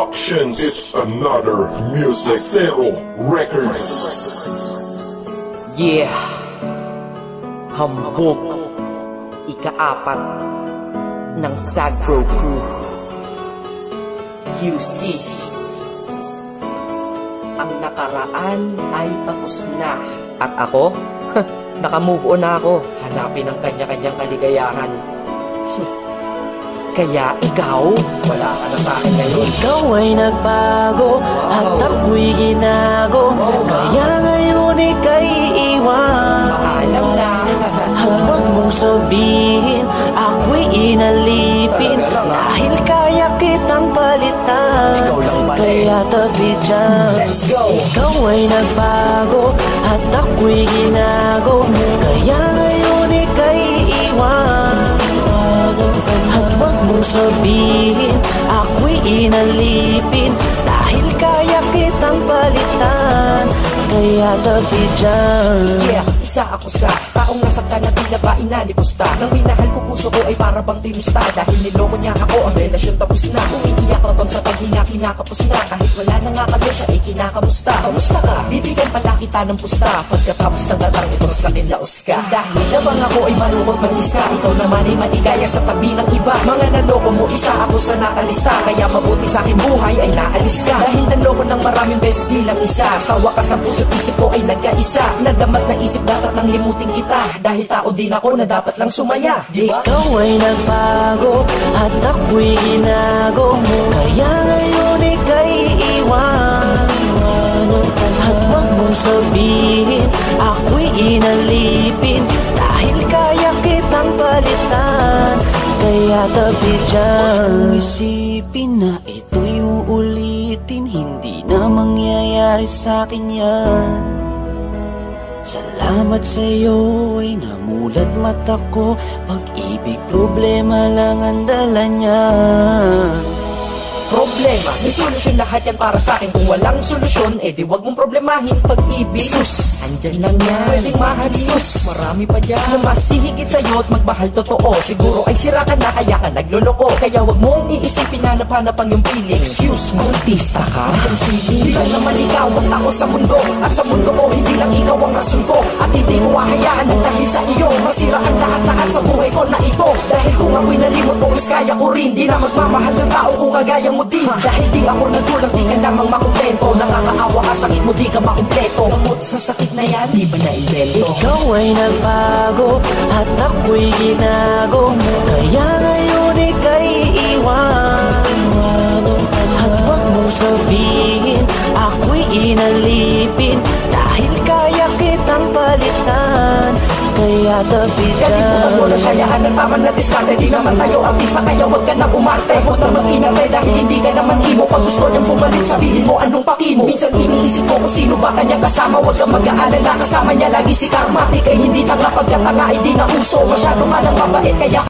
Productions. It's another music. Zero Records. Yeah. Hambog. Ika-4 ng Sagro Crew. QC. Ang nakaraan ay tapos na. At ako? Nakamove on na ako. Hanapin ang kanya-kanyang kaligayahan. Kaya ikaw, wala ka na sa akin ngayon. Ikaw ay nagbago, at ako'y ginago. Kaya ngayon ika'y iiwan. Maalam na. At wag mong sabihin, ako'y inalipin. Dahil kaya kitang palitan. Kaya tabi dyan. Ikaw ay nagbago, at ako'y ginago. Kaya ngayon ika'y iiwan. At wag mong sabihin, ako'y inalipin. Dahil kaya kitang palitan. Kaya tabi dyan. Yeah, isa ako sa taong nasaktan na tila ba inalipusta. Nang minahal ko puso ko ay para bang tinusta. Dahil niloko niya ako, ang relasyon tapos na. Umiiyak ka bang sa paghinga, kinakapos na. Kahit wala na nga kami, siya ay kinakamusta. Kamusta ka? Bibigyan pala kita ng pusta. Pagkatapos ng datang ito sa akin laos ka. Dahil nabang ako ay malungkot mag-isa. Ikaw naman ay maligaya sa tabi ng iba. Mga naloko mo, isa ako sa nakalista. Kaya mabuti sa aking buhay ay naalis ka. Dahil naloko ng maraming beses nilang isa. Sa wakas ang puso't isip ko ay nagkaisa. Nadamat na isip dapat nang limutin kita. Dahil tao din ako na dapat lang sumaya, diba? Ikaw ay nagbago, at ako'y ginago. Kaya ngayon ika'y iwan. At wag mong sabihin, ako'y inalipin. Dahil kaya kitang palitan. Kaya tabi dyan. Isipin na ito'y uulitin. Hindi na mangyayari sa'kin yan. Salamat sa'yo ay namulat mata ko. Pag-ibig problema lang ang dala niya. Problema, may solusyon lahat yan para sa akin. Kung walang solusyon, di wag mong problemahin pag-ibig. Sus, andyan lang yan, pwedeng mahalin. Sus, marami pa dyan na mas hihigit sa'yo at magmahal totoo. Siguro ay sira ka na kaya ka nagloloko. Kaya wag mong iisipin na hanap ang iyong feeling. Excuse me, artista ka? Hindi lang naman ikaw ang tao sa mundo. At sa mundo ko, hindi lang ikaw ang rason ko. At hindi ko hahayaan ang dahil sa iyo masira ang lahat-lahat sa buhay ko na ito. Dahil kung ako'y nalimot ko, mas kaya ko rin. Di na magmamahal ng tao kung kagaya mo din. Dahil di ako nagkulang, di ka namang makumpleto. Nakakaawa ka, sakit mo, di ka makumpleto. Gamot sa sakit na yan, di ba na-invento? Ikaw ay nagbago, at ako'y ginago. Kaya ngayon ika'y iwan. At wag mong sabihin, ako'y inalipin. Dahil kaya kitang palitan. Kaya tabi dyan. Ganito mo na sayaan ng tama na diskarte. Di naman tayo artista, kaya wag ka na umarte. Huwag na mag-inarte dahil hindi ka naman imo. Pag gusto niyang bumalik, sabihin mo anong paki mo. Minsan iniisip ko kung sino ba kanyang kasama. Huwag kang mag-aalala, kasama niya lagi si Karmatic. Ay hindi tanga pagkatanga ay di na uso. Masyado man ang mabait kaya